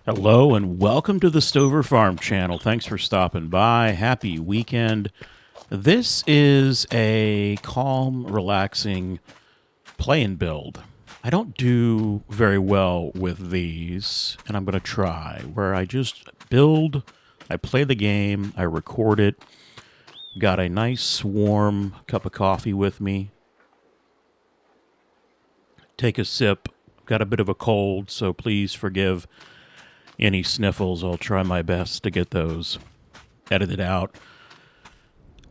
Hello and welcome to the Stover Farm channel. Thanks for stopping by. Happy weekend. This is a calm, relaxing play and build. I don't do very well with these, and I'm going to try, where I just build, I play the game, I record it, got a nice warm cup of coffee with me, take a sip, got a bit of a cold, so please forgive any sniffles. I'll try my best to get those edited out.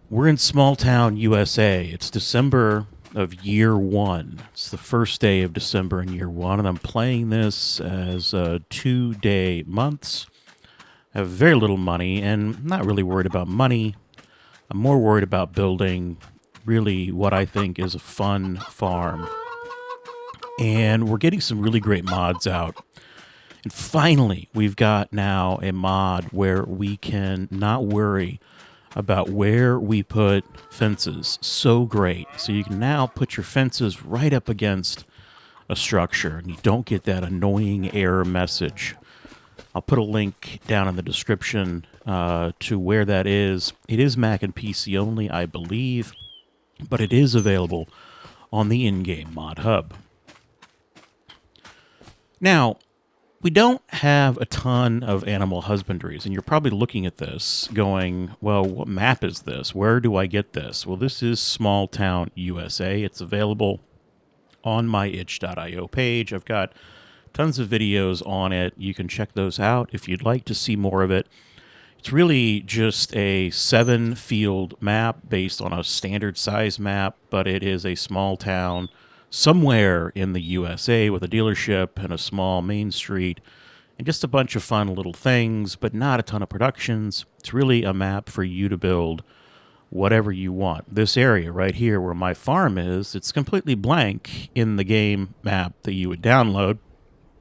We're in small town USA. It's December of year one. It's the first day of December in year one, and I'm playing this as 2-day months. I have very little money, and I'm not really worried about money. I'm more worried about building really what I think is a fun farm. And we're getting some really great mods out. And finally, we've got now a mod where we can not worry about where we put fences. So great. So you can now put your fences right up against a structure, and you don't get that annoying error message. I'll put a link down in the description to where that is. It is Mac and PC only, I believe, but it is available on the in-game mod hub. Now, we don't have a ton of animal husbandries, and you're probably looking at this going, well, what map is this? Where do I get this? Well, this is Small Town USA. It's available on my itch.io page. I've got tons of videos on it. You can check those out if you'd like to see more of it. It's really just a 7-field map based on a standard size map, but it is a small town somewhere in the USA with a dealership and a small main street and just a bunch of fun little things, but not a ton of productions. It's really a map for you to build whatever you want. This area right here where my farm is, it's completely blank in the game map that you would download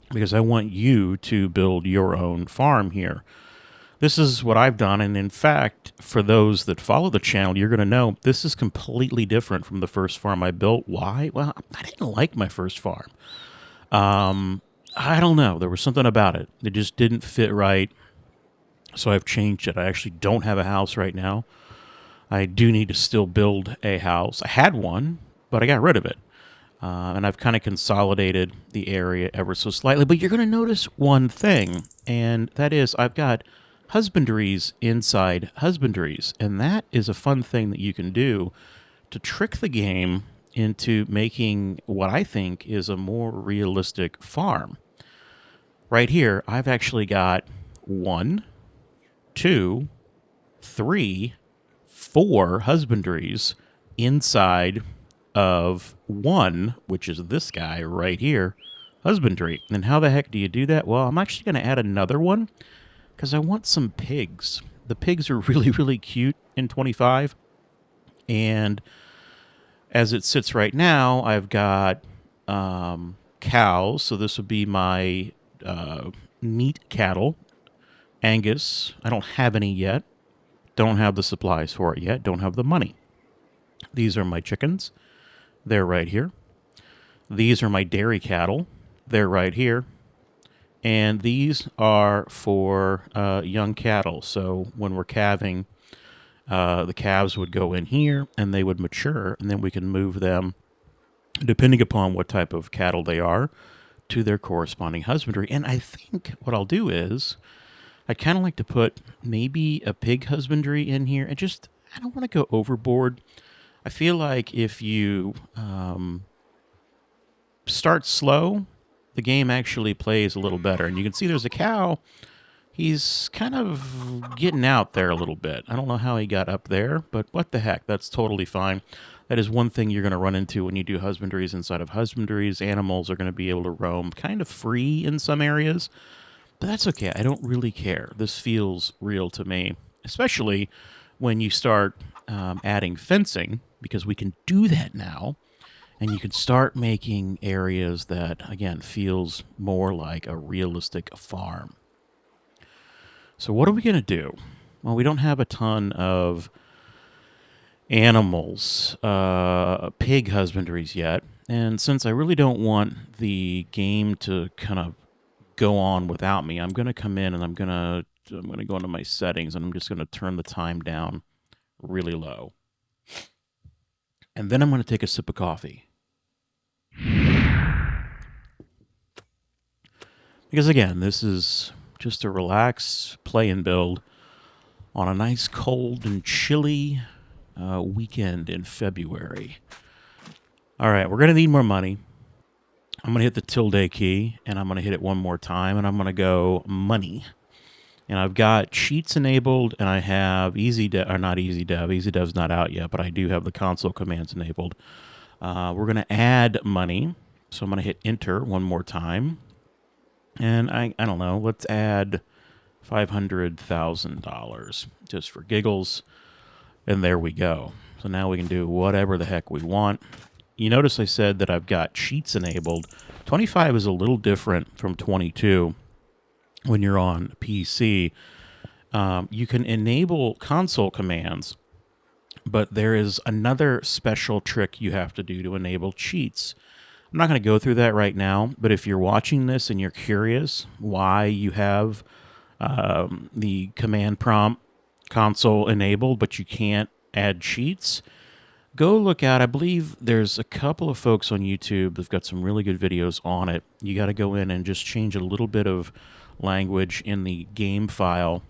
because I want you to build your own farm here. This is what I've done, and in fact, for those that follow the channel, you're going to know this is completely different from the first farm I built. Why? Well, I didn't like my first farm. I don't know. There was something about it. It just didn't fit right, so I've changed it. I actually don't have a house right now. I do need to still build a house. I had one, but I got rid of it. And I've kind of consolidated the area ever so slightly. But you're going to notice one thing, and that is I've got husbandries inside husbandries, and that is a fun thing that you can do to trick the game into making what I think is a more realistic farm. Right here, I've actually got 1, 2, 3, 4 husbandries inside of one, which is this guy right here, husbandry. And how the heck do you do that? Well, I'm actually going to add another one because I want some pigs. The pigs are really, really cute in 25. And as it sits right now, I've got cows. So this would be my meat cattle. Angus, I don't have any yet. Don't have the supplies for it yet. Don't have the money. These are my chickens. They're right here. These are my dairy cattle. They're right here. And these are for young cattle. So when we're calving, the calves would go in here and they would mature, and then we can move them, depending upon what type of cattle they are, to their corresponding husbandry. And I think what I'll do is I'd kind of like to put maybe a pig husbandry in here. And just, I don't want to go overboard. I feel like if you start slow, the game actually plays a little better. And you can see there's a cow. He's kind of getting out there a little bit. I don't know how he got up there, but what the heck? That's totally fine. That is one thing you're going to run into when you do husbandries inside of husbandries. Animals are going to be able to roam kind of free in some areas, but that's okay. I don't really care. This feels real to me, especially when you start adding fencing, because we can do that now. And you can start making areas that, again, feels more like a realistic farm. So what are we going to do? Well, we don't have a ton of animals, pig husbandries yet. And since I really don't want the game to kind of go on without me. I'm going to come in and I'm going to go into my settings, and I'm just going to turn the time down really low. And then I'm going to take a sip of coffee. Because again, this is just a relax, play and build on a nice cold and chilly weekend in February. All right, we're going to need more money. I'm going to hit the tilde key, and I'm going to hit it one more time, and I'm going to go money. And I've got cheats enabled, and I have easy dev, or not easy dev. Easy dev's not out yet, but I do have the console commands enabled. We're going to add money, so I'm going to hit enter one more time. And I don't know, let's add $500,000 just for giggles. And there we go. So now we can do whatever the heck we want. You notice I said that I've got cheats enabled. 25 is a little different from 22 when you're on PC. You can enable console commands, but there is another special trick you have to do to enable cheats. I'm not going to go through that right now, but if you're watching this and you're curious why you have the command prompt console enabled, but you can't add cheats, go look out. I believe there's a couple of folks on YouTube that've got some really good videos on it. You got to go in and just change a little bit of language in the game file.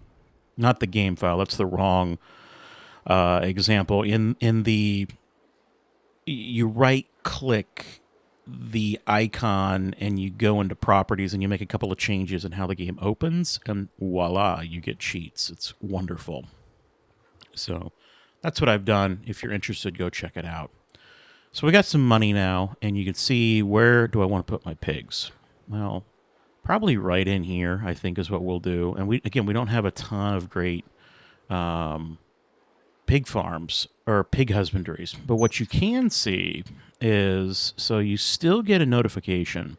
Not the game file, that's the wrong example. In the, you right click the icon and you go into properties and you make a couple of changes in how the game opens, and voila, you get cheats. It's wonderful. So that's what I've done. If you're interested, go check it out. So we got some money now, and you can see, where do I want to put my pigs? Well, probably right in here, I think, is what we'll do. And we don't have a ton of great pig farms or pig husbandries. But what you can see is, so you still get a notification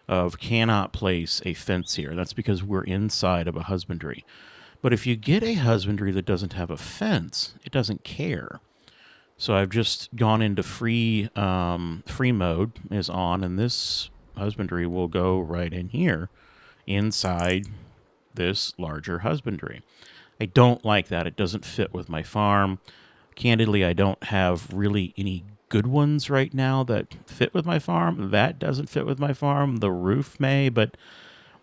of cannot place a fence here. That's because we're inside of a husbandry. But if you get a husbandry that doesn't have a fence, it doesn't care. So I've just gone into free mode is on, and this husbandry will go right in here inside this larger husbandry. I don't like that. It doesn't fit with my farm. Candidly, I don't have really any good ones right now that fit with my farm. That doesn't fit with my farm. The roof may, but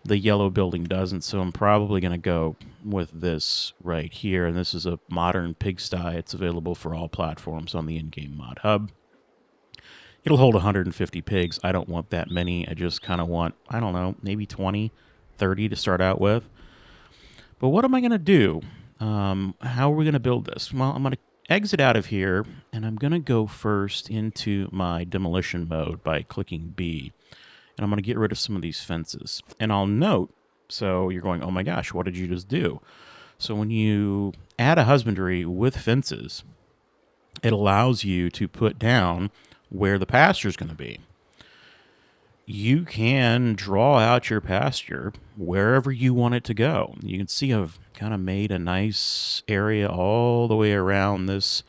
the yellow building doesn't, so I'm probably going to go with this right here. And this is a modern pigsty. It's available for all platforms on the in-game mod hub. It'll hold 150 pigs. I don't want that many. I just kind of want, I don't know, maybe 20, 30 to start out with. But what am I going to do? How are we going to build this? Well, I'm going to exit out of here, and I'm going to go first into my demolition mode by clicking B. And I'm going to get rid of some of these fences. And I'll note, so you're going, oh my gosh, what did you just do? So when you add a husbandry with fences, it allows you to put down where the pasture is going to be. You can draw out your pasture wherever you want it to go. You can see I've kind of made a nice area all the way around this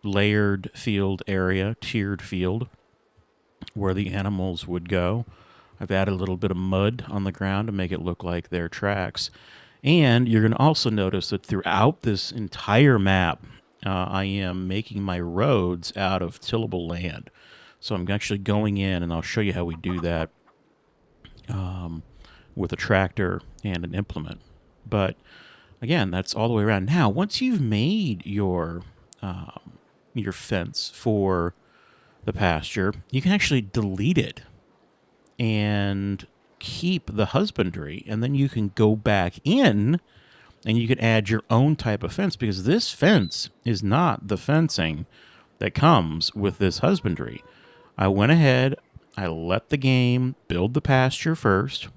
layered field area, tiered field, where the animals would go. I've added a little bit of mud on the ground to make it look like their tracks. And you're going to also notice that throughout this entire map, I am making my roads out of tillable land. So I'm actually going in, and I'll show you how we do that with a tractor and an implement. But again, that's all the way around. Now, once you've made your fence for the pasture, you can actually delete it and keep the husbandry, and then you can go back in and you can add your own type of fence, because this fence is not the fencing that comes with this husbandry. I went ahead, I let the game build the pasture first.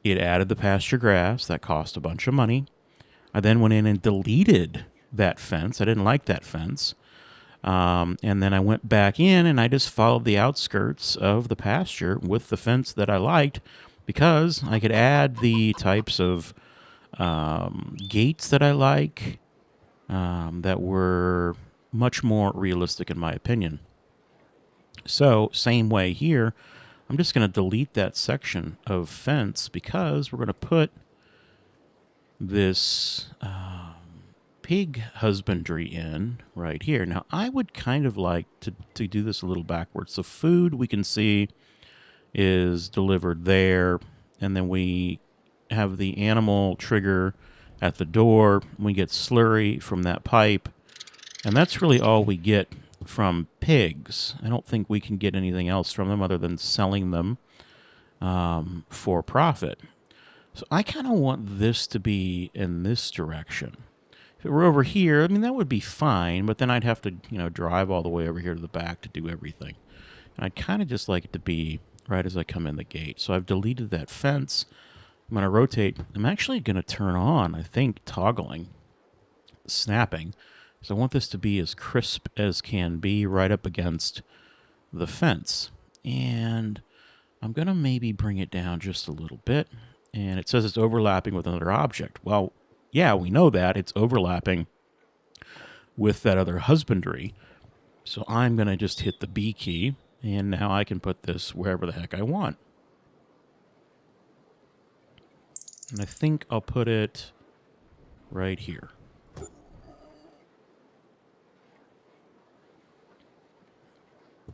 It added the pasture grass. That cost a bunch of money. I then went in and deleted that fence. I didn't like that fence. And then I went back in and I just followed the outskirts of the pasture with the fence that I liked, because I could add the types of gates that I like that were much more realistic in my opinion. So same way here, I'm I'm just going to delete that section of fence because we're going to put this pig husbandry in right here. Now, I would kind of like to do this a little backwards. So food we can see is delivered there, and then we have the animal trigger at the door. We get slurry from that pipe, and that's really all we get from pigs. I don't think we can get anything else from them other than selling them for profit. So I kind of want this to be in this direction. If it were over here, I mean, that would be fine, but then I'd have to, drive all the way over here to the back to do everything. And I'd kind of just like it to be right as I come in the gate. So I've deleted that fence. I'm going to rotate. I'm actually going to turn on, I think, toggling, snapping. So I want this to be as crisp as can be right up against the fence. And I'm going to maybe bring it down just a little bit. And it says it's overlapping with another object. Well, yeah, we know that. It's overlapping with that other husbandry. So I'm going to just hit the B key, and now I can put this wherever the heck I want. And I think I'll put it right here.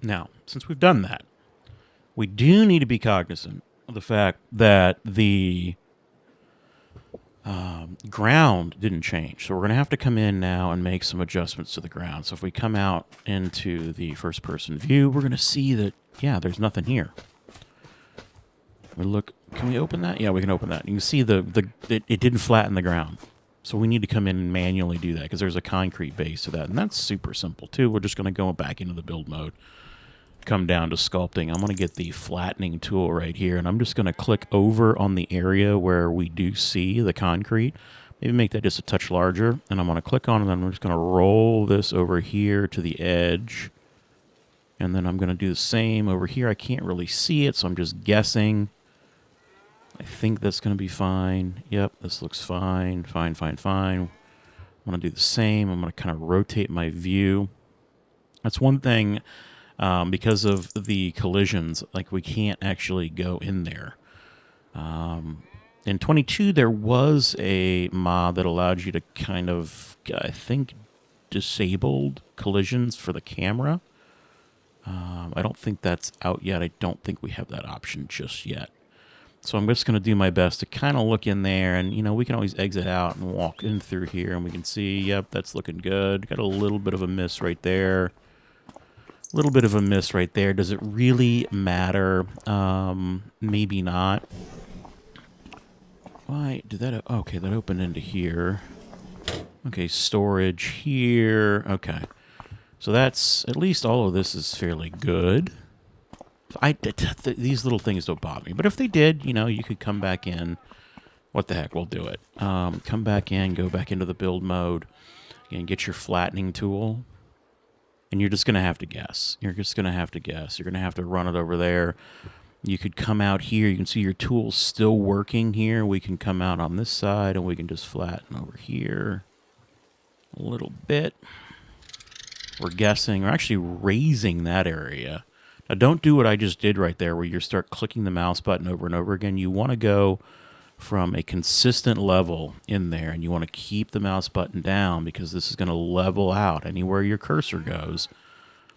Now, since we've done that, we do need to be cognizant of the fact that the ground didn't change. So we're going to have to come in now and make some adjustments to the ground. So if we come out into the first person view, we're going to see that, yeah, there's nothing here. We look, can we open that? Yeah, we can open that. You can see it didn't flatten the ground. So we need to come in and manually do that because there's a concrete base to that. And that's super simple too. We're just going to go back into the build mode, come down to sculpting. I'm going to get the flattening tool right here, and I'm just going to click over on the area where we do see the concrete. Maybe make that just a touch larger, and I'm going to click on it, and I'm just going to roll this over here to the edge, and then I'm going to do the same over here. I can't really see it, so I'm just guessing. I think that's going to be fine. Yep, this looks fine. Fine, fine, fine. I'm going to do the same. I'm going to kind of rotate my view. That's one thing. Because of the collisions, like we can't actually go in there. In 22, there was a mod that allowed you to kind of, I think, disabled collisions for the camera. I don't think that's out yet. I don't think we have that option just yet. So I'm just going to do my best to kind of look in there, and, we can always exit out and walk in through here, and we can see, yep, that's looking good. Got a little bit of a miss right there. Little bit of a miss right there. Does it really matter? Maybe not. Why did that? Okay, that opened into here. Okay, storage here. Okay, so that's at least all of this is fairly good. These little things don't bother me, but if they did, you could come back in. What the heck? We'll do it. Come back in. Go back into the build mode, and get your flattening tool. And you're just going to have to guess. You're just going to have to guess. You're going to have to run it over there. You could come out here. You can see your tool's still working here. We can come out on this side, and we can just flatten over here a little bit. We're guessing. We're actually raising that area. Now, don't do what I just did right there, where you start clicking the mouse button over and over again. You want to go from a consistent level in there, and you want to keep the mouse button down because this is going to level out anywhere your cursor goes.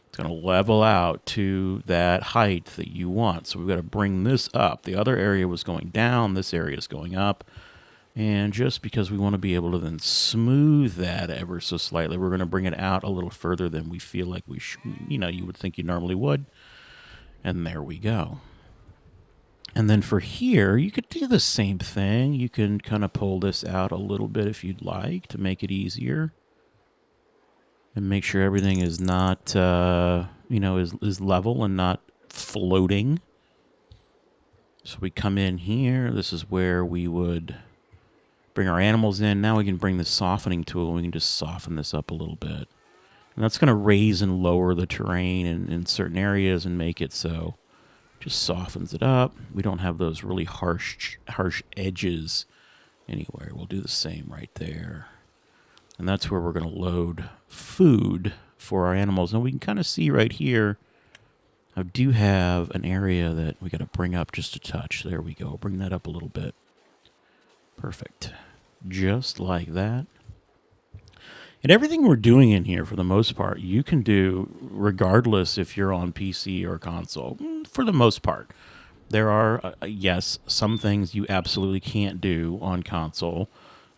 It's going to level out to that height that you want. So we've got to bring this up. The other area was going down. This area is going up. And just because we want to be able to then smooth that ever so slightly, we're going to bring it out a little further than we feel like we should, you would think you normally would. And there we go. And then for here, you could do the same thing. You can kind of pull this out a little bit if you'd like to make it easier. And make sure everything is not, is level and not floating. So we come in here. This is where we would bring our animals in. Now we can bring the softening tool, and we can just soften this up a little bit. And that's going to raise and lower the terrain in certain areas and make it so just softens it up. We don't have those really harsh edges anywhere. We'll do the same right there. And that's where we're going to load food for our animals. And we can kind of see right here, I do have an area that we got to bring up just a touch. There we go. Bring that up a little bit. Perfect. Just like that. And everything we're doing in here, for the most part, you can do regardless if you're on PC or console, for the most part. There are, yes, some things you absolutely can't do on console,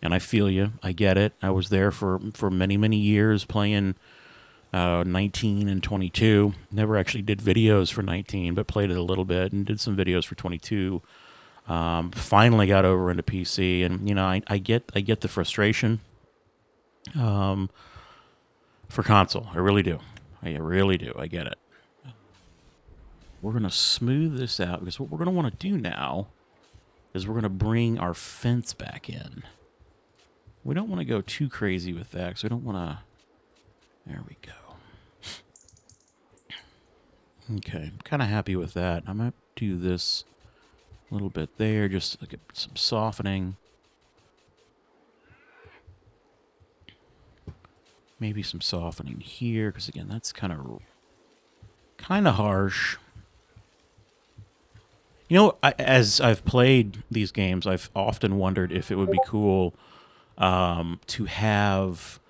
and I feel you. I get it. I was there for many, many years playing 19 and 22. Never actually did videos for 19, but played it a little bit and did some videos for 22. Finally got over into PC, and I get the frustration for console. I really do. I really do. I get it. We're going to smooth this out because what we're going to want to do now is we're going to bring our fence back in. We don't want to go too crazy with that because we don't want to... There we go. Okay, I'm kind of happy with that. I might do this a little bit there, just to get some softening. Maybe some softening here, because again, that's kind of harsh. You know, as I've played these games, I've often wondered if it would be cool to have,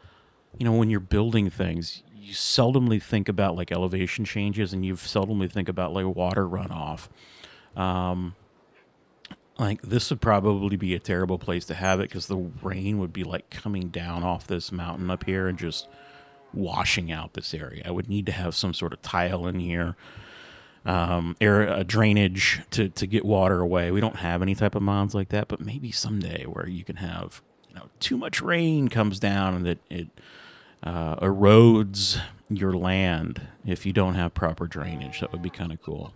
when you're building things, you seldomly think about like elevation changes, and you seldomly think about like water runoff. Like this would probably be a terrible place to have it because the rain would be like coming down off this mountain up here and just washing out this area. I would need to have some sort of tile in here, drainage to get water away. We don't have any type of mods like that, but maybe someday where you can have, too much rain comes down and it erodes your land if you don't have proper drainage. That would be kind of cool.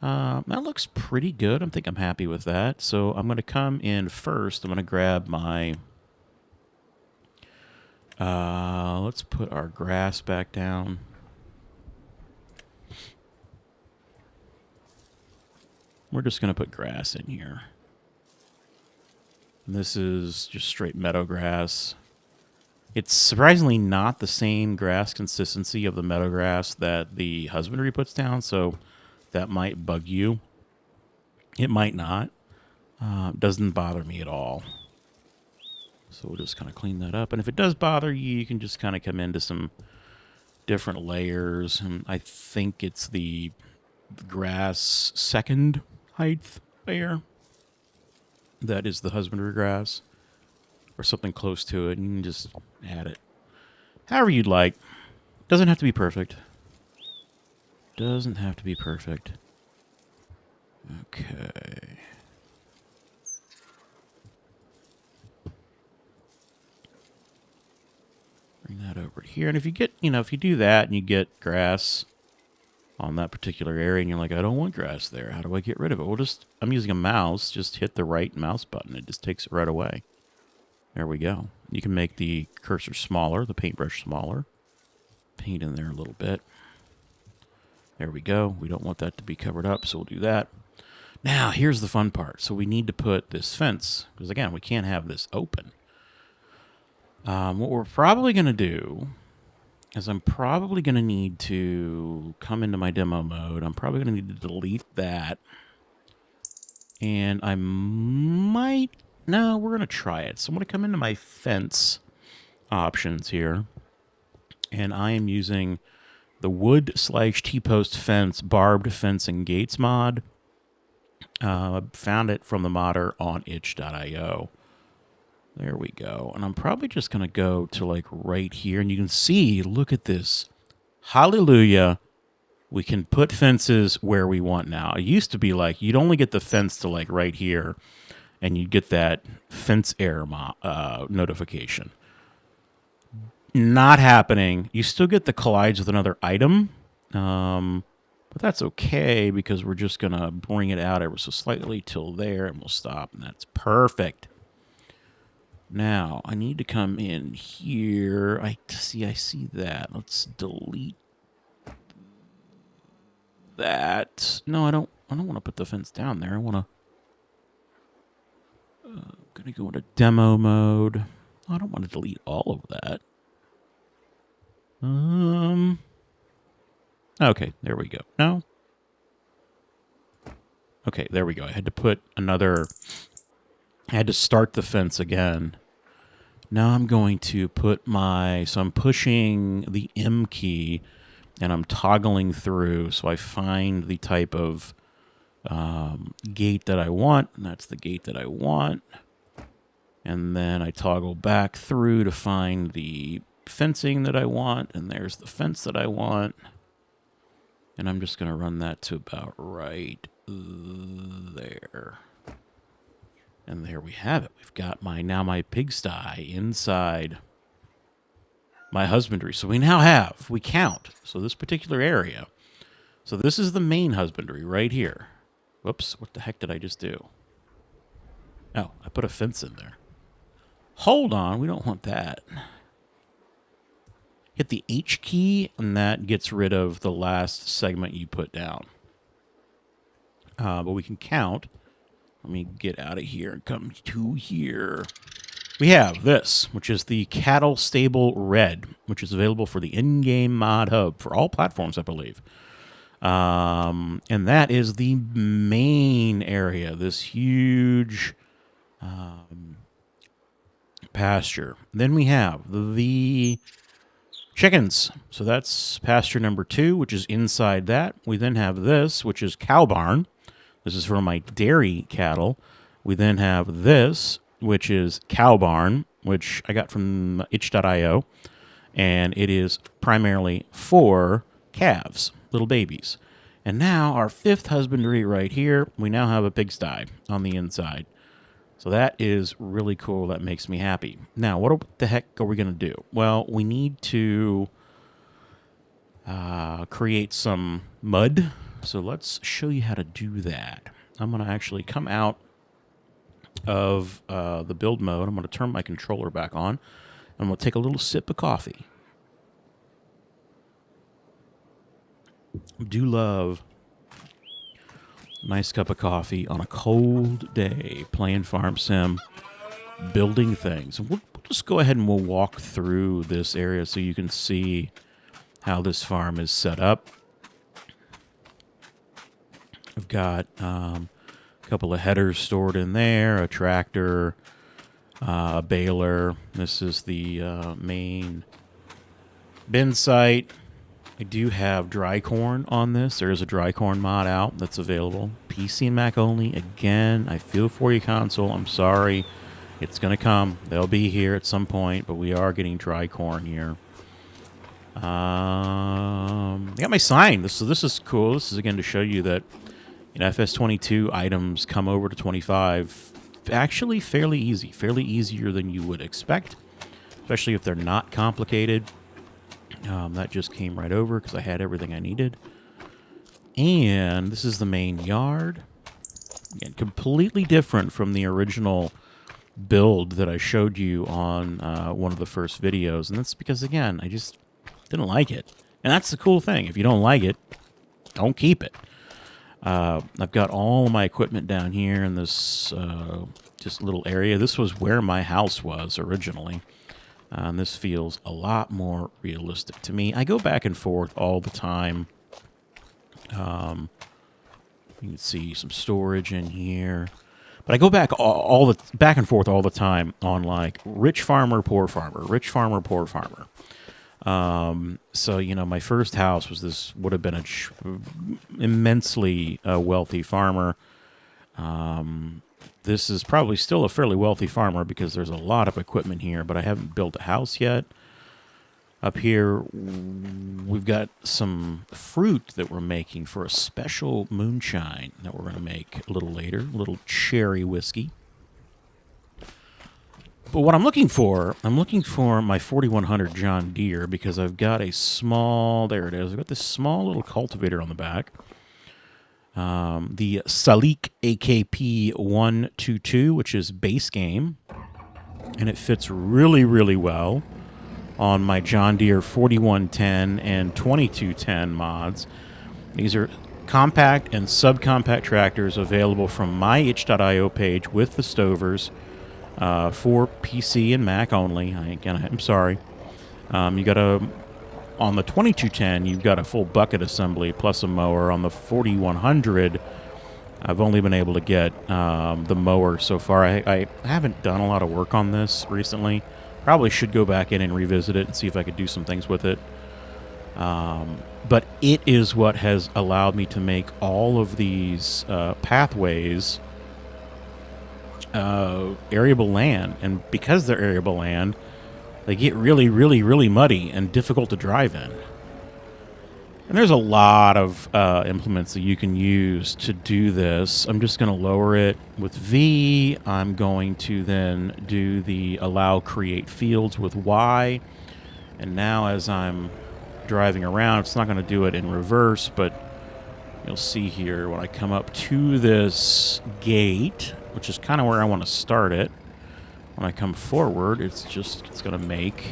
That looks pretty good. I think I'm happy with that. So I'm going to come in first. I'm going to grab my... let's put our grass back down. We're just going to put grass in here. And this is just straight meadow grass. It's surprisingly not the same grass consistency of the meadow grass that the husbandry puts down, so that might bug you. It might not. Doesn't bother me at all. So we'll just kind of clean that up. And if it does bother you, you can just kind of come into some different layers. And I think it's the grass second height layer. That is the husbandry grass. Or something close to it. And you can just add it however you'd like. Doesn't have to be perfect. Doesn't have to be perfect. Okay. Bring that over here. And if you get, if you do that and you get grass on that particular area and you're like, I don't want grass there. How do I get rid of it? Well, I'm using a mouse. Just hit the right mouse button. It just takes it right away. There we go. You can make the cursor smaller, the paintbrush smaller. Paint in there a little bit. There we go. We don't want that to be covered up, so we'll do that. Now, here's the fun part. So we need to put this fence, because again, we can't have this open. What we're probably going to do is I'm probably going to need to come into my demo mode. I'm probably going to need to delete that. And I might... No, we're going to try it. So I'm going to come into my fence options here. And I am using the wood/T-post fence barbed fence and gates mod. I found it from the modder on itch.io. There we go. And I'm probably just going to go to like right here. And you can see, look at this. Hallelujah. We can put fences where we want now. It used to be like you'd only get the fence to like right here. And you'd get that fence error notification. Not happening. You still get the collides with another item. But that's okay because we're just going to bring it out ever so slightly till there. And we'll stop. And that's perfect. Now, I need to come in here. I see that. Let's delete that. No, I don't want to put the fence down there. I want to... I'm going to go into demo mode. I don't want to delete all of that. Okay, there we go. No? Okay, there we go. I had to put another... I had to start the fence again. Now I'm going to put my... So I'm pushing the M key, and I'm toggling through, so I find the type of gate that I want, and that's the gate that I want. And then I toggle back through to find the fencing that I want, and there's the fence that I want. And I'm just going to run that to about right there. And there we have it. We've got my pigsty inside my husbandry. So we now have, we count. So this particular area. So this is the main husbandry right here. Whoops, what the heck did I just do? Oh, I put a fence in there. Hold on, we don't want that. Hit the H key, and that gets rid of the last segment you put down. But we can count. Let me get out of here and come to here. We have this, which is the Cattle Stable Red, which is available for the in-game mod hub for all platforms, I believe. And that is the main area, this huge pasture. Then we have the chickens. So that's pasture number 2, which is inside that. We then have this, which is cow barn. This is for my dairy cattle. We then have this, which is cow barn, which I got from itch.io. And it is primarily for calves, little babies. And now our 5th husbandry right here, we now have a pigsty on the inside. So that is really cool. That makes me happy. Now, what the heck are we going to do? Well, we need to create some mud. So let's show you how to do that. I'm going to actually come out of the build mode. I'm going to turn my controller back on. I'm going to take a little sip of coffee. I do love a nice cup of coffee on a cold day, playing Farm Sim, building things. We'll just go ahead and we'll walk through this area so you can see how this farm is set up. I've got a couple of headers stored in there, a tractor, a baler. This is the main bin site. I do have dry corn on this. There is a dry corn mod out that's available. PC and Mac only. Again, I feel for you, console. I'm sorry. It's going to come. They'll be here at some point, but we are getting dry corn here. I got my sign. So this is cool. This is, again, to show you that FS22 items come over to 25 actually fairly easy. Fairly easier than you would expect, especially if they're not complicated. That just came right over because I had everything I needed. And this is the main yard. Again, completely different from the original build that I showed you on one of the first videos. And that's because, again, I just didn't like it. And that's the cool thing. If you don't like it, don't keep it. I've got all of my equipment down here in this just little area. This was where my house was originally. And this feels a lot more realistic to me. I go back and forth all the time. You can see some storage in here. But I go back back and forth all the time on, like, rich farmer, poor farmer, rich farmer, poor farmer. So, my first house would have been an immensely wealthy farmer. This is probably still a fairly wealthy farmer because there's a lot of equipment here, but I haven't built a house yet. Up here, we've got some fruit that we're making for a special moonshine that we're going to make a little later, a little cherry whiskey. But what I'm looking for my 4100 John Deere because I've got a small, there it is, I've got this small little cultivator on the back. The Salik AKP 122, which is base game, and it fits really, really well on my John Deere 4110 and 2210 mods. These are compact and subcompact tractors available from my itch.io page with the Stovers for PC and Mac only. I'm sorry. You got to on the 2210, you've got a full bucket assembly plus a mower. On the 4100, I've only been able to get the mower so far. I haven't done a lot of work on this recently. Probably should go back in and revisit it and see if I could do some things with it. But it is what has allowed me to make all of these pathways arable land. And because they're arable land, they get really, really, really muddy and difficult to drive in. And there's a lot of implements that you can use to do this. I'm just going to lower it with V. I'm going to then do the allow create fields with Y. And now as I'm driving around, it's not going to do it in reverse, but you'll see here when I come up to this gate, which is kind of where I want to start it. When I come forward, it's going to make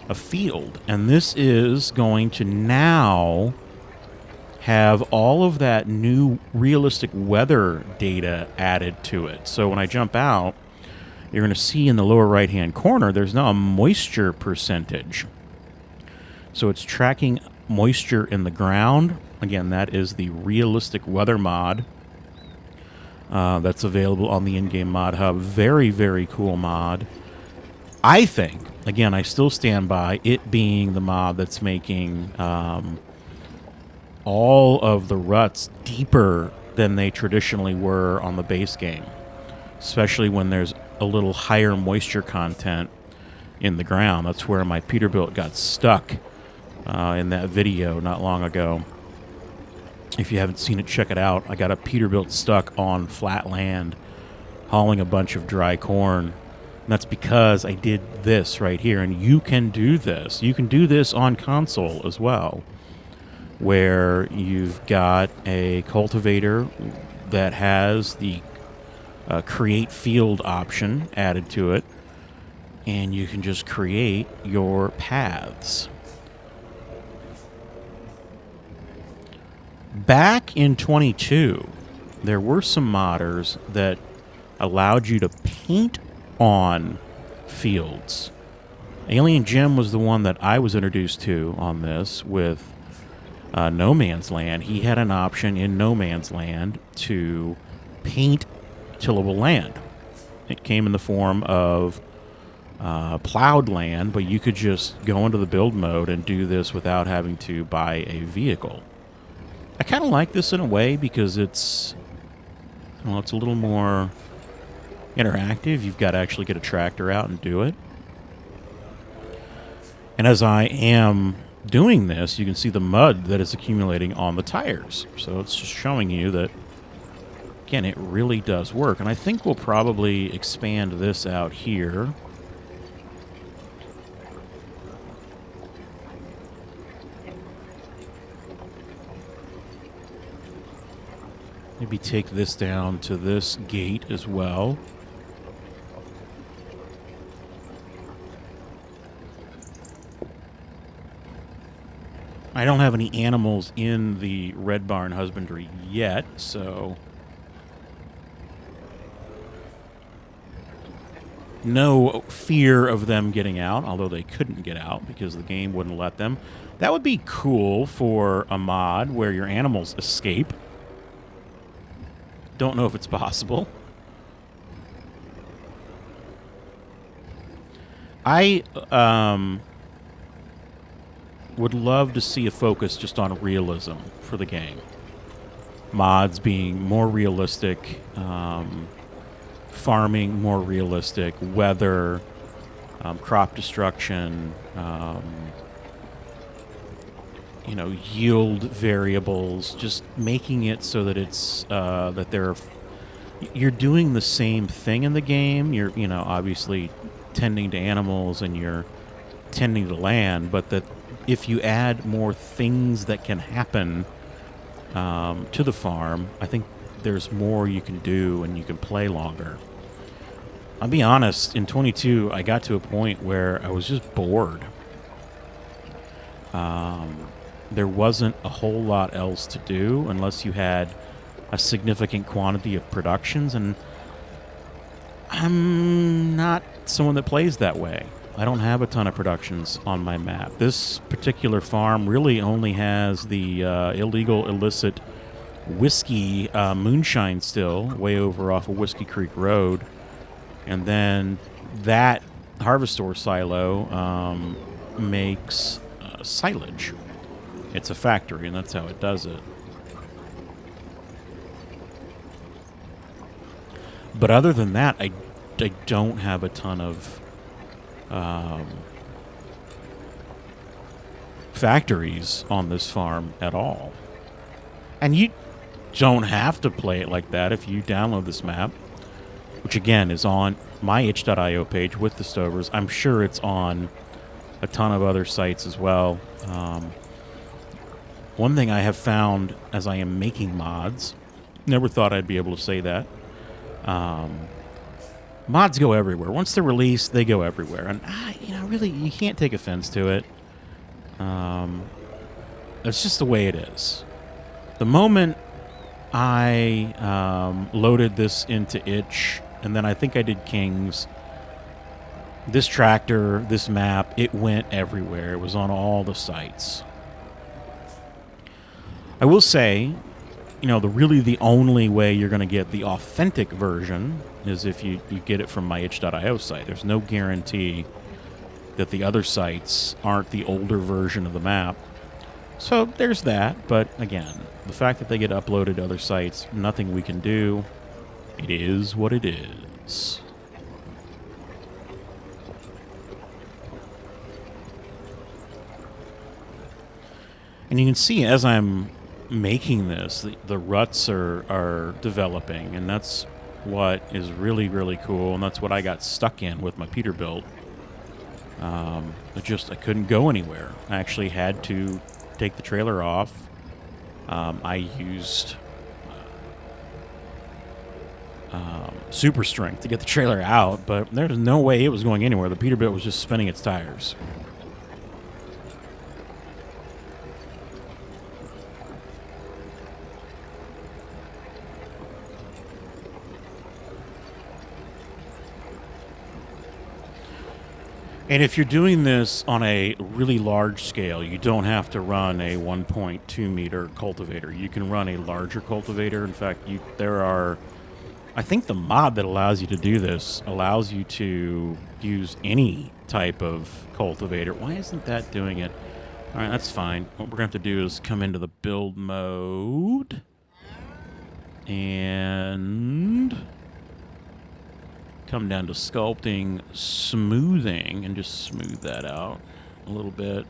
a field. And this is going to now have all of that new realistic weather data added to it. So when I jump out, you're going to see in the lower right-hand corner, there's now a moisture percentage. So it's tracking moisture in the ground. Again, that is the realistic weather mod. That's available on the in-game mod hub. Very, very cool mod. I think, again, I still stand by it being the mod that's making all of the ruts deeper than they traditionally were on the base game, especially when there's a little higher moisture content in the ground. That's where my Peterbilt got stuck in that video not long ago. If you haven't seen it, check it out. I got a Peterbilt stuck on flat land, hauling a bunch of dry corn. And that's because I did this right here. And you can do this. You can do this on console as well, where you've got a cultivator that has the create field option added to it. And you can just create your paths. Back in 22, there were some modders that allowed you to paint on fields. Alien Jim was the one that I was introduced to on this with No Man's Land. He had an option in No Man's Land to paint tillable land. It came in the form of plowed land, but you could just go into the build mode and do this without having to buy a vehicle. I kind of like this in a way because it's, well, it's a little more interactive. You've got to actually get a tractor out and do it. And as I am doing this, you can see the mud that is accumulating on the tires. So it's just showing you that, again, it really does work. And I think we'll probably expand this out here. Maybe take this down to this gate as well. I don't have any animals in the Red Barn husbandry yet, so no fear of them getting out, although they couldn't get out because the game wouldn't let them. That would be cool for a mod where your animals escape. Don't know if it's possible. I would love to see a focus just on realism for the game. Mods being more realistic, farming more realistic, weather, crop destruction, you know, yield variables, just making it so that it's that you're doing the same thing in the game. You're, you know, obviously tending to animals and you're tending to land, but that if you add more things that can happen to the farm, I think there's more you can do and you can play longer. I'll be honest, in 22, I got to a point where I was just bored. There wasn't a whole lot else to do unless you had a significant quantity of productions, and I'm not someone that plays that way. I don't have a ton of productions on my map. This particular farm really only has the illegal, illicit whiskey moonshine still, way over off of Whiskey Creek Road. And then that harvest store silo makes silage. It's a factory, and that's how it does it. But other than that, I don't have a ton of factories on this farm at all. And you don't have to play it like that if you download this map, which again is on my itch.io page with the Stovers. I'm sure it's on a ton of other sites as well. One thing I have found as I am making mods, never thought I'd be able to say that, mods go everywhere. Once they're released, they go everywhere. And, really, you can't take offense to it. It's just the way it is. The moment I loaded this into itch, and then I think I did Kings, this tractor, this map, it went everywhere. It was on all the sites. I will say, the only way you're going to get the authentic version is if you get it from my itch.io site. There's no guarantee that the other sites aren't the older version of the map. So there's that, but again, the fact that they get uploaded to other sites, nothing we can do. It is what it is. And you can see as I'm making this, the ruts are developing, and that's what is really, really cool, and that's what I got stuck in with my Peterbilt. I couldn't go anywhere. I actually had to take the trailer off. I used super strength to get the trailer out, but there's no way it was going anywhere. The Peterbilt was just spinning its tires. And if you're doing this on a really large scale, you don't have to run a 1.2 meter cultivator. You can run a larger cultivator. In fact, I think the mod that allows you to do this allows you to use any type of cultivator. Why isn't that doing it? All right, that's fine. What we're going to have to do is come into the build mode and come down to sculpting, smoothing, and just smooth that out a little bit.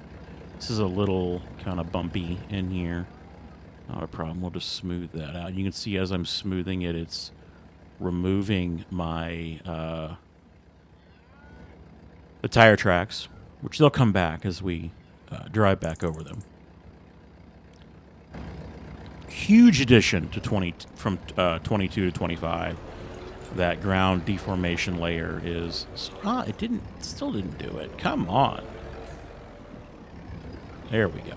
This is a little kind of bumpy in here. Not a problem. We'll just smooth that out. You can see as I'm smoothing it, it's removing my the tire tracks, which they'll come back as we drive back over them. Huge addition to from 22 to 25. That ground deformation layer is... still didn't do it. Come on. There we go.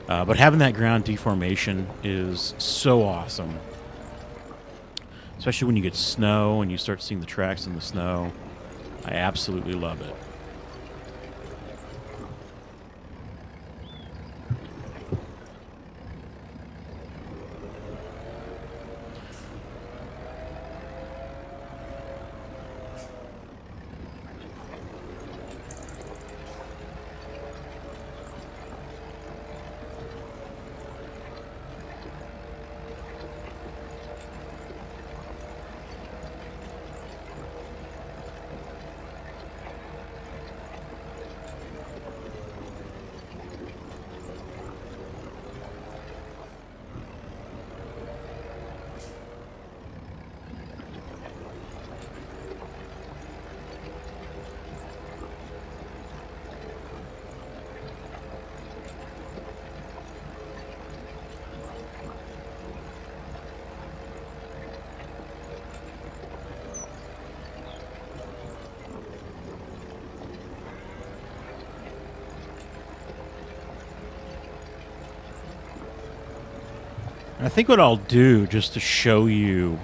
But having that ground deformation is so awesome. Especially when you get snow and you start seeing the tracks in the snow. I absolutely love it. I think what I'll do, just to show you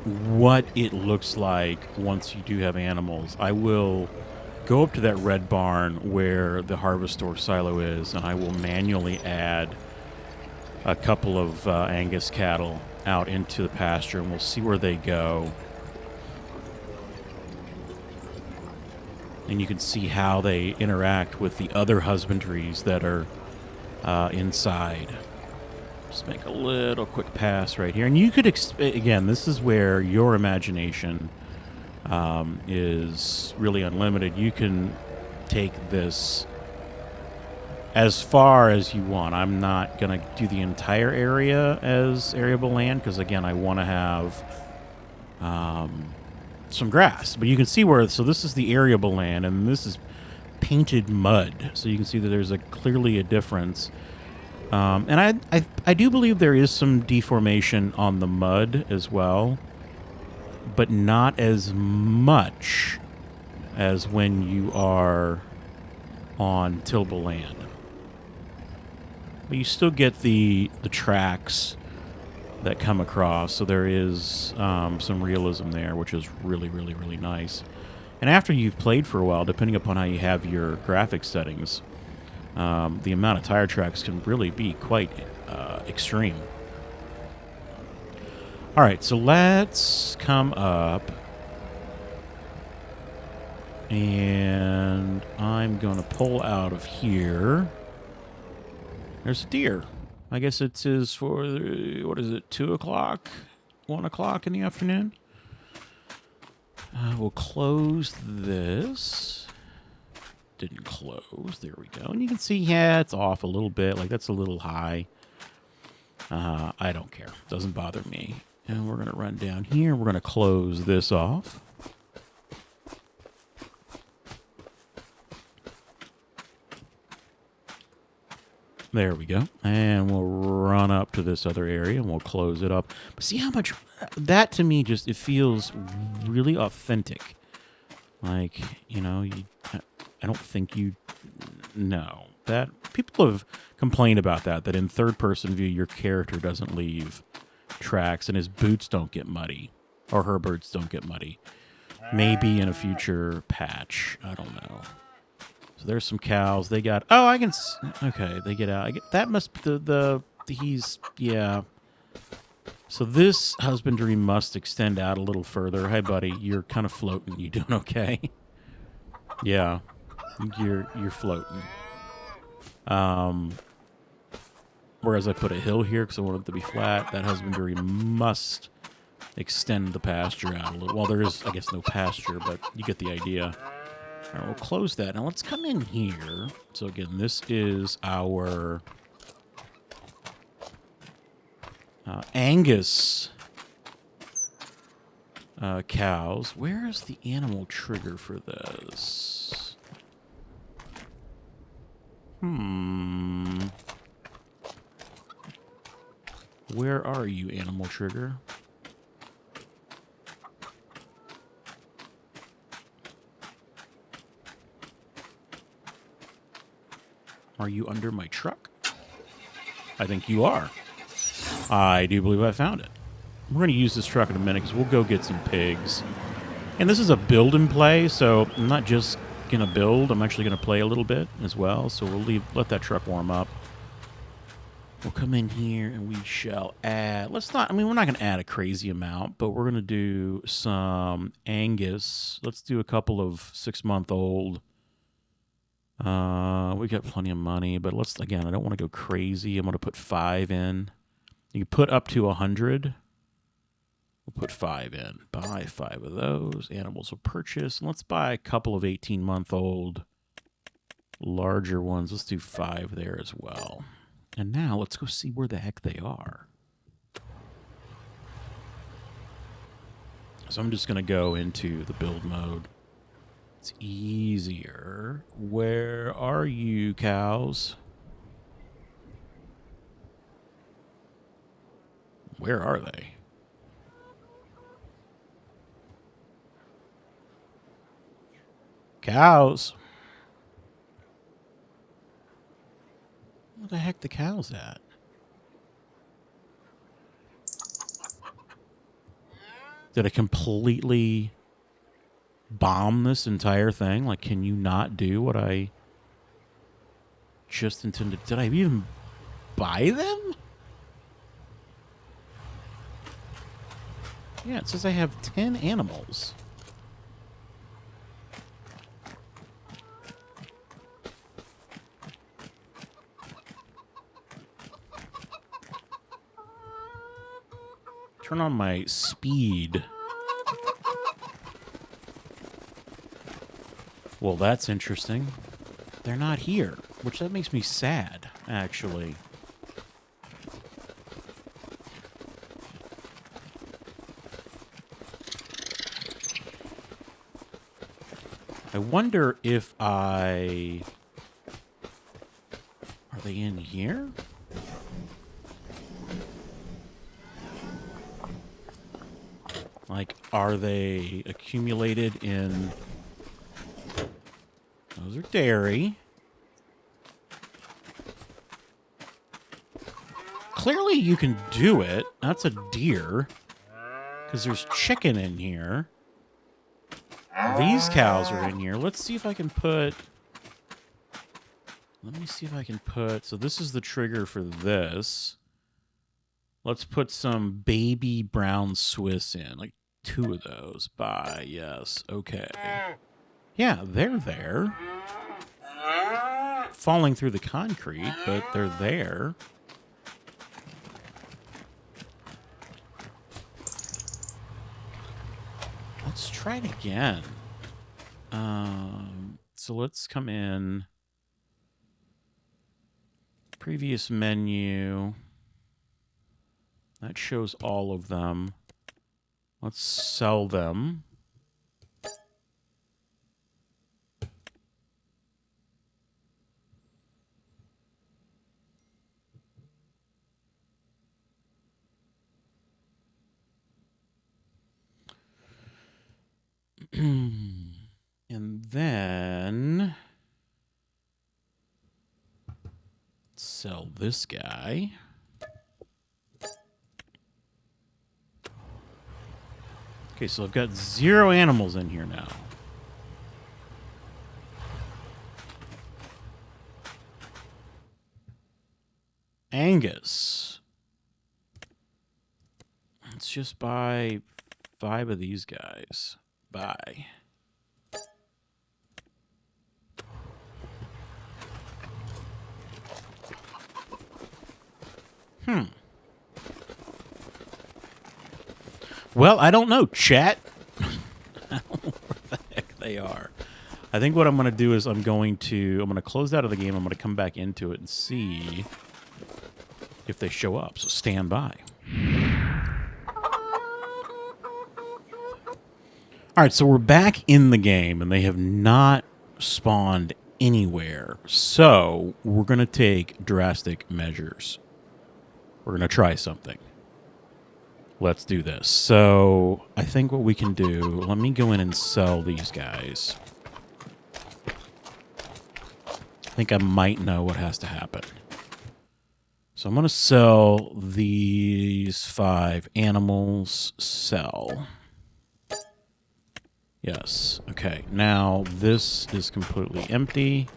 what it looks like once you do have animals. I will go up to that red barn where the harvestor silo is, and I will manually add a couple of Angus cattle out into the pasture, and we'll see where they go. And you can see how they interact with the other husbandries that are inside. Just make a little quick pass right here. And you could, again, this is where your imagination is really unlimited. You can take this as far as you want. I'm not going to do the entire area as arable land because, again, I want to have some grass. But you can see where, so this is the arable land, and this is painted mud. So you can see that there's clearly a difference. And I do believe there is some deformation on the mud as well, but not as much as when you are on tillable land. But you still get the tracks that come across, so there is some realism there, which is really, really, really nice. And after you've played for a while, depending upon how you have your graphics settings, the amount of tire tracks can really be quite extreme. All right, so let's come up, and I'm going to pull out of here. There's a deer. I guess it is for, what is it, 2 o'clock? 1 o'clock in the afternoon? We'll close this. Didn't close. There we go. And you can see, yeah, it's off a little bit. Like, that's a little high. I don't care. Doesn't bother me. And we're going to run down here. We're going to close this off. There we go. And we'll run up to this other area and we'll close it up. But see how much, that to me just, it feels really authentic. Like, you know, I don't think you know that people have complained about that in third person view, your character doesn't leave tracks and his boots don't get muddy, or her boots don't get muddy. Maybe in a future patch. I don't know. So there's some cows. They got, oh, I can, okay, they get out. That must be he's, yeah. So this husbandry must extend out a little further. Hey, buddy, you're kind of floating. You doing okay? Yeah, you're floating. Whereas I put a hill here because I want it to be flat. That husbandry must extend the pasture out a little. Well, there is, I guess, no pasture, but you get the idea. All right, we'll close that. Now let's come in here. So again, this is our Angus cows. Where is the animal trigger for this? Where are you, animal trigger? Are you under my truck? I think you are. I do believe I found it. We're going to use this truck in a minute because we'll go get some pigs. And this is a build and play, so I'm not just going to build. I'm actually going to play a little bit as well. So we'll let that truck warm up. We'll come in here and we shall add, we're not going to add a crazy amount, but we're going to do some Angus. Let's do a couple of 6-month-old. We got plenty of money, but again, I don't want to go crazy. I'm going to put 5 in. You can put up to 100. We'll put 5 in. Buy 5 of those. Animals will purchase. Let's buy a couple of 18-month-old larger ones. Let's do 5 there as well. And now let's go see where the heck they are. So I'm just going to go into the build mode. It's easier. Where are you, cows? Where are they? Cows. Where the heck the cows at? Did I completely bomb this entire thing? Like, can you not do what I just intended? Did I even buy them? Yeah, it says I have 10 animals. Turn on my speed. Well, that's interesting. They're not here, which that makes me sad, actually. I wonder if I... Are they in here? Like, are they accumulated in... Those are dairy. Clearly you can do it. That's a deer. Because there's chicken in here. These cows are in here. Let's see if I can put... Let me see if I can put... So this is the trigger for this. Let's put some baby brown Swiss in. Like 2 of those. Bye. Yes. Okay. Yeah, they're there. Falling through the concrete, but they're there. Let's try it again. So let's come in. Previous menu. That shows all of them. Let's sell them. And then sell this guy. Okay, so I've got 0 animals in here now. Angus. Let's just buy 5 of these guys. Bye. Well, I don't know, chat. I don't know where the heck they are. I think what I'm going to do is I'm going to close out of the game. I'm going to come back into it and see if they show up. So stand by. All right, so we're back in the game, and they have not spawned anywhere. So we're going to take drastic measures. We're going to try something. Let's do this. So I think what we can do, let me go in and sell these guys. I think I might know what has to happen. So I'm going to sell these 5 animals. Sell. Yes. Okay. Now this is completely empty.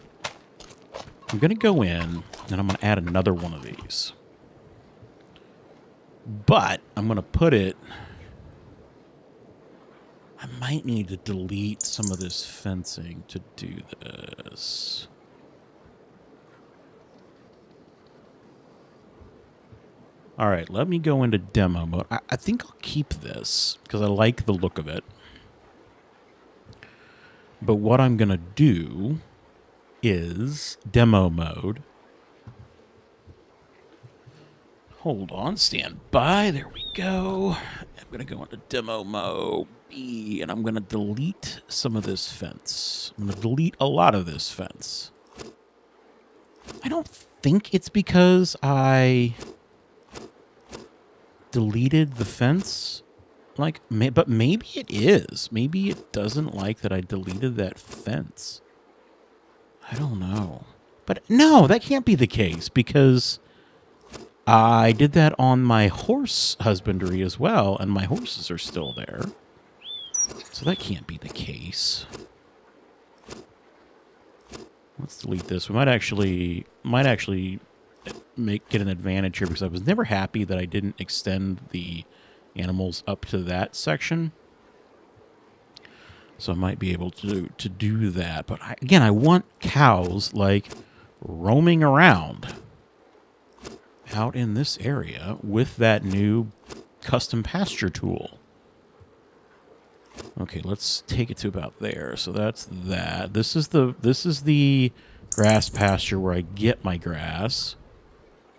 I'm going to go in and I'm going to add another one of these. But I'm going to put it... I might need to delete some of this fencing to do this. All right, let me go into demo mode. I think I'll keep this because I like the look of it. But what I'm going to do is demo mode. Hold on, stand by. There we go. I'm going to go into demo mode B, and I'm going to delete some of this fence. I'm going to delete a lot of this fence. I don't think it's because I deleted the fence. Like, but maybe it is. Maybe it doesn't like that I deleted that fence. I don't know. But no, that can't be the case because I did that on my horse husbandry as well, and my horses are still there. So that can't be the case. Let's delete this. We might actually get an advantage here because I was never happy that I didn't extend the animals up to that section. So I might be able to do that. But again, I want cows like roaming around out in this area with that new custom pasture tool. Okay, let's take it to about there. So that's that. This is the grass pasture where I get my grass.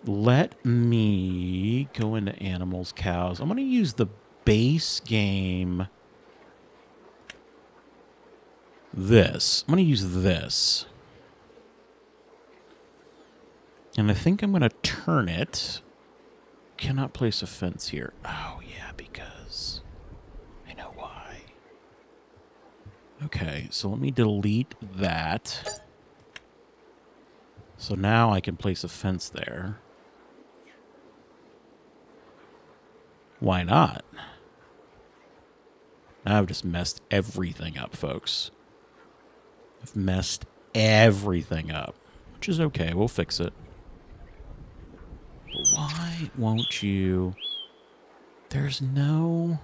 Let me go into animals, cows. I'm going to use the base game. I'm going to use this. And I think I'm going to turn it. Cannot place a fence here. Oh, yeah, because I know why. Okay, so let me delete that. So now I can place a fence there. Why not? Now I've just messed everything up, folks. I've messed everything up, which is okay. We'll fix it. But why won't you? There's no...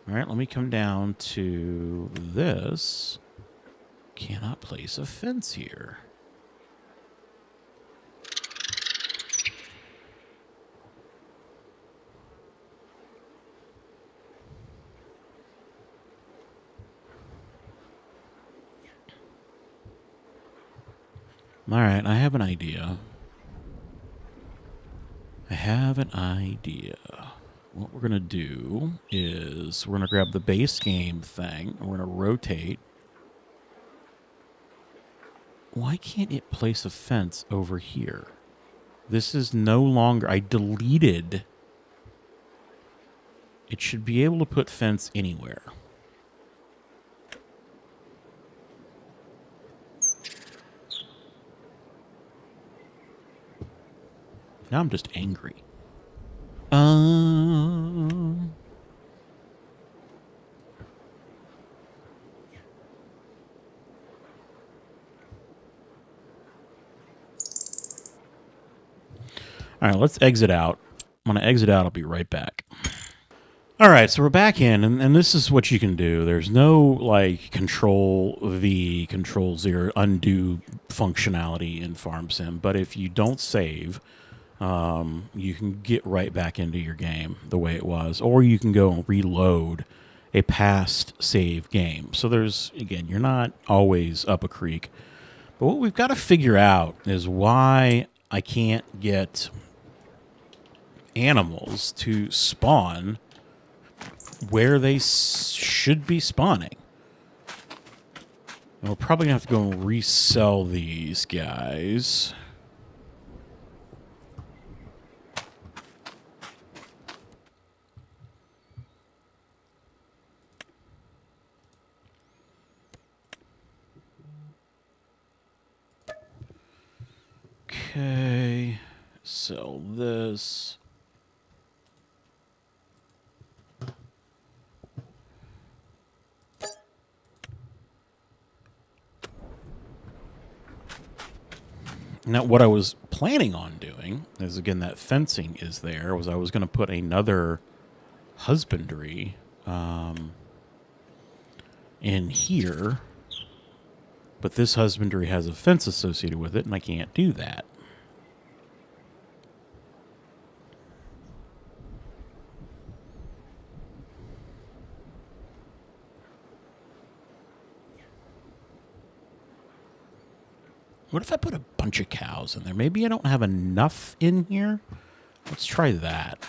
All right, let me come down to this. Cannot place a fence here. All right, I have an idea. What we're going to do is we're going to grab the base game thing, and we're going to rotate. Why can't it place a fence over here? This is no longer... I deleted... It should be able to put fence anywhere. Now I'm just angry. All right, let's exit out. I'm going to exit out. I'll be right back. All right, so we're back in, and this is what you can do. There's no, like, Control-V, Control-Z, undo functionality in FarmSim, but if you don't save, you can get right back into your game the way it was, or you can go and reload a past save game. So there's, again, you're not always up a creek. But what we've got to figure out is why I can't get animals to spawn where they should be spawning. And we're probably going to have to go and resell these guys. Okay, sell this. Now, what I was planning on doing is, again, that fencing is there, was I was going to put another husbandry in here, but this husbandry has a fence associated with it, and I can't do that. What if I put a bunch of cows in there? Maybe I don't have enough in here. Let's try that.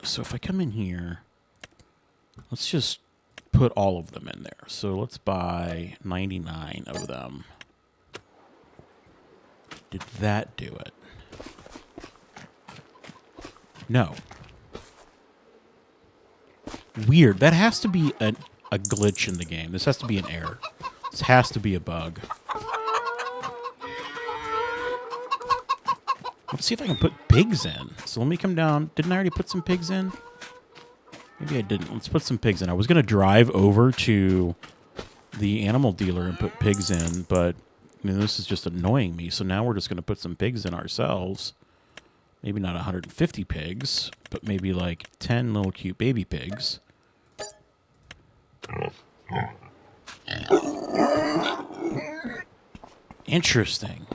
So if I come in here, let's just put all of them in there. So let's buy 99 of them. Did that do it? No. Weird. That has to be a glitch in the game. This has to be an error. This has to be a bug. Let's see if I can put pigs in. So let me come down. Didn't I already put some pigs in? Maybe I didn't. Let's put some pigs in. I was going to drive over to the animal dealer and put pigs in, but this is just annoying me. So now we're just going to put some pigs in ourselves. Maybe not 150 pigs, but maybe like 10 little cute baby pigs. Interesting.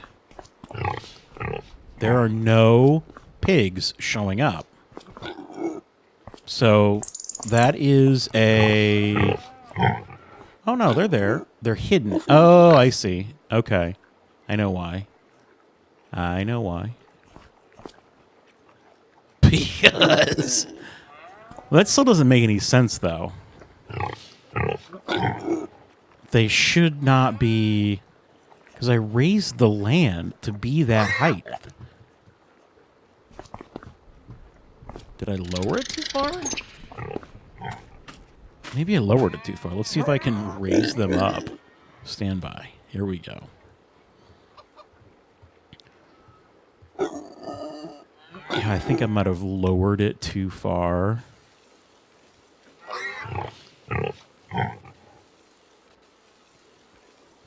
There are no pigs showing up. So that is a... Oh, no, they're there. They're hidden. Oh, I see. Okay. I know why. I know why. Because... Well, that still doesn't make any sense, though. They should not be... Because I raised the land to be that height. Did I lower it too far? Maybe I lowered it too far. Let's see if I can raise them up. Stand by. Here we go. Yeah, I think I might have lowered it too far.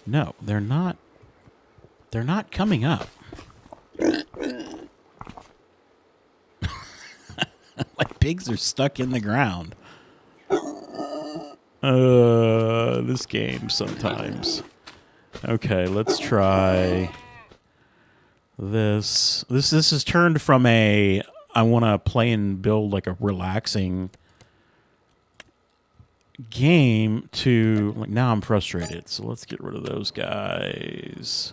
No, they're not. They're not coming up. My pigs are stuck in the ground. This game sometimes. Okay, let's try this. This has turned from a I want to play and build like a relaxing game to like now I'm frustrated. So let's get rid of those guys.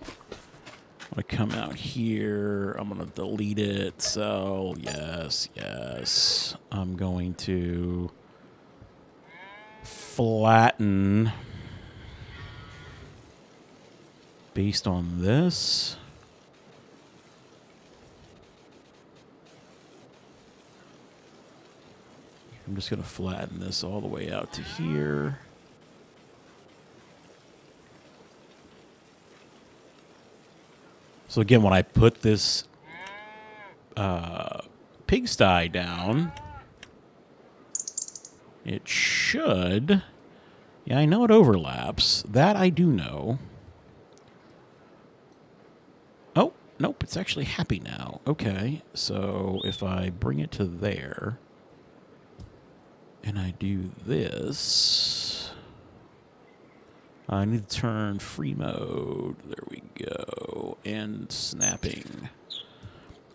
I'm going to come out here. I'm going to delete it. So, yes, yes. I'm going to flatten based on this. I'm just going to flatten this all the way out to here. So again, when I put this pigsty down, it should... Yeah, I know it overlaps. That I do know. Oh, nope, it's actually happy now. Okay, so if I bring it to there, and I do this... I need to turn free mode. There we go. And snapping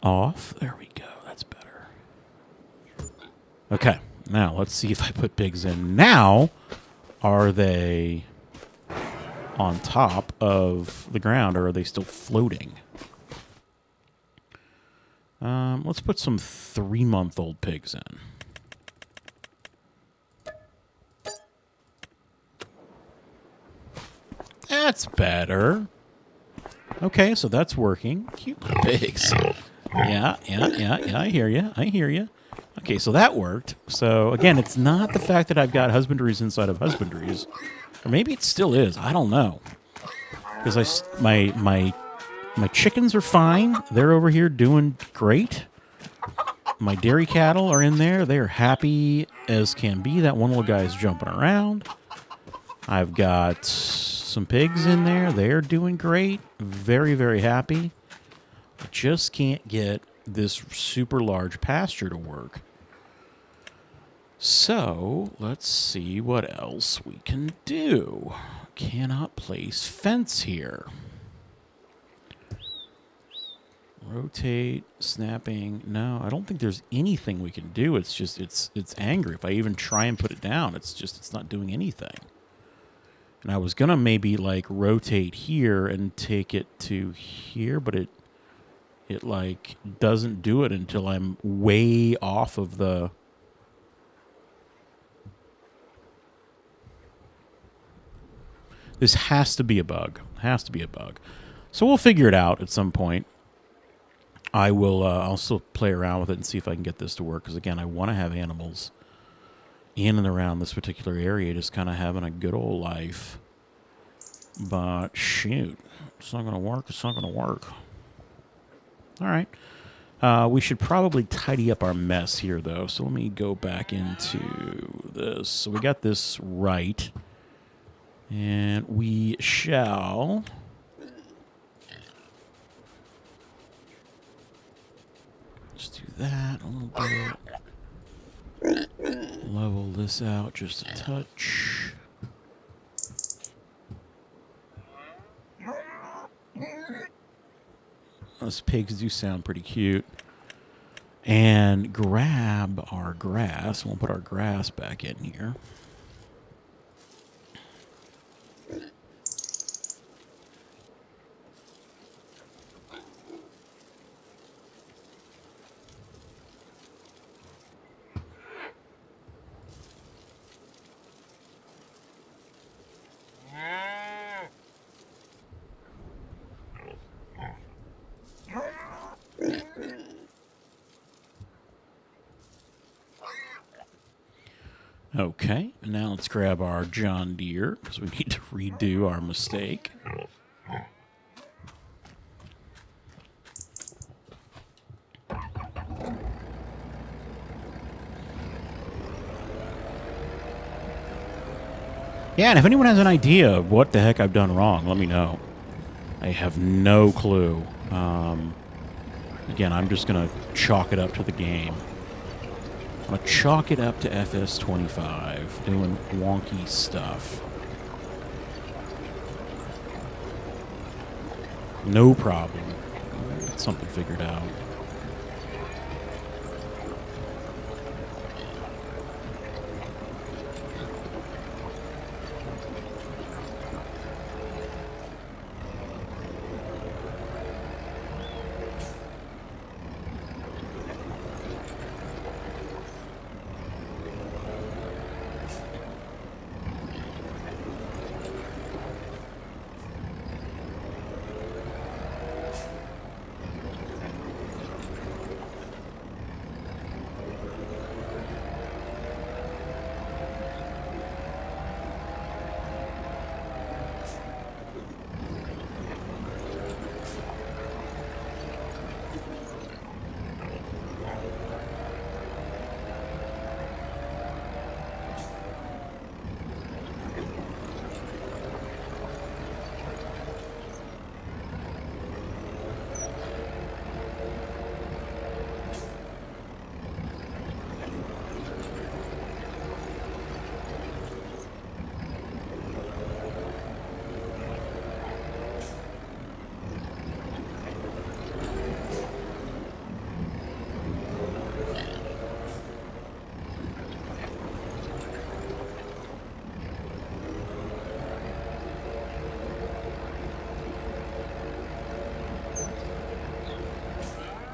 off. There we go. That's better. Okay. Now, let's see if I put pigs in. Now, are they on top of the ground, or are they still floating? Let's put some 3-month-old pigs in. That's better. Okay, so that's working. Cute pigs. Yeah, I hear you. I hear you. Okay, so that worked. So, again, it's not the fact that I've got husbandries inside of husbandries. Or maybe it still is. I don't know. Because my chickens are fine. They're over here doing great. My dairy cattle are in there. They are happy as can be. That one little guy is jumping around. I've got... some pigs in there. They're doing great. Very, very happy. I just can't get this super large pasture to work. So, let's see what else we can do. Cannot place fence here. Rotate, snapping. No, I don't think there's anything we can do. It's just, it's angry. If I even try and put it down, it's not doing anything. And I was going to maybe, like, rotate here and take it to here, but it, like, doesn't do it until I'm way off of the... This has to be a bug. Has to be a bug. So we'll figure it out at some point. I will, I'll still play around with it and see if I can get this to work, because, again, I want to have animals in and around this particular area, just kind of having a good old life. But shoot, it's not going to work. It's not going to work. All right. We should probably tidy up our mess here, though. So let me go back into this. So we got this right. And we shall... just do that a little bit. Level this out just a touch. Those pigs do sound pretty cute. And grab our grass. We'll put our grass back in here. Okay, and now let's grab our John Deere, because we need to redo our mistake. Yeah, and if anyone has an idea of what the heck I've done wrong, let me know. I have no clue. Again, I'm just going to chalk it up to the game. I'm going to chalk it up to FS25, doing wonky stuff. No problem. Get something figured out.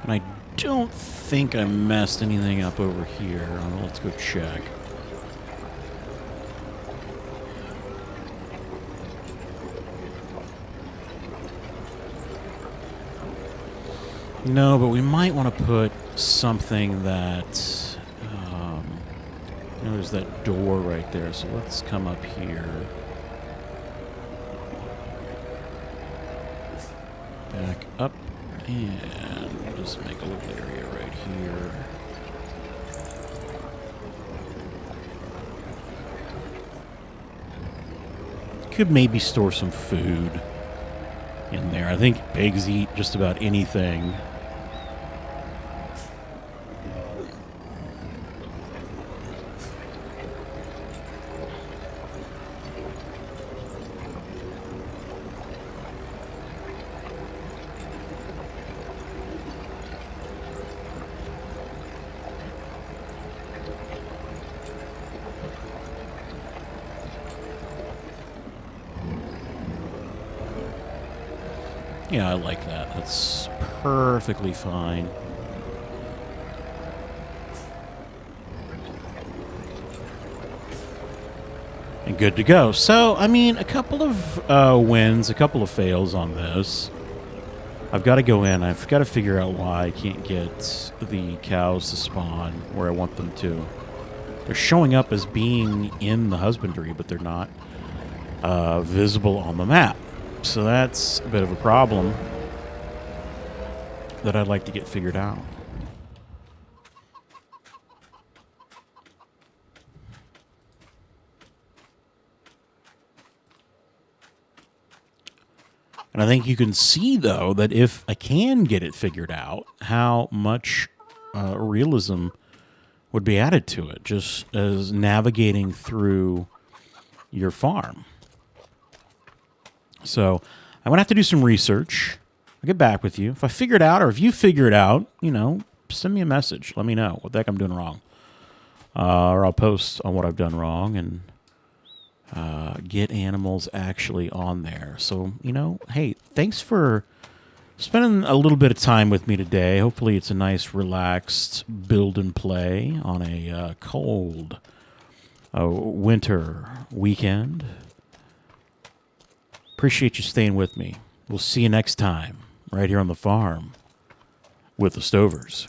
And I don't think I messed anything up over here. Let's go check. No, but we might want to put something that... there's that door right there, so let's come up here. Back up, and we'll just make a little area right here. Could maybe store some food in there. I think pigs eat just about anything. Yeah, I like that. That's perfectly fine. And good to go. So, I mean, a couple of wins, a couple of fails on this. I've got to go in. I've got to figure out why I can't get the cows to spawn where I want them to. They're showing up as being in the husbandry, but they're not visible on the map. So that's a bit of a problem that I'd like to get figured out. And I think you can see, though, that if I can get it figured out, how much realism would be added to it, just as navigating through your farm. So I'm going to have to do some research. I'll get back with you. If I figure it out, or if you figure it out, you know, send me a message. Let me know what the heck I'm doing wrong. Or I'll post on what I've done wrong and get animals actually on there. So, you know, hey, thanks for spending a little bit of time with me today. Hopefully it's a nice, relaxed build and play on a cold winter weekend. Appreciate you staying with me. We'll see you next time right here on the farm with the Stovers.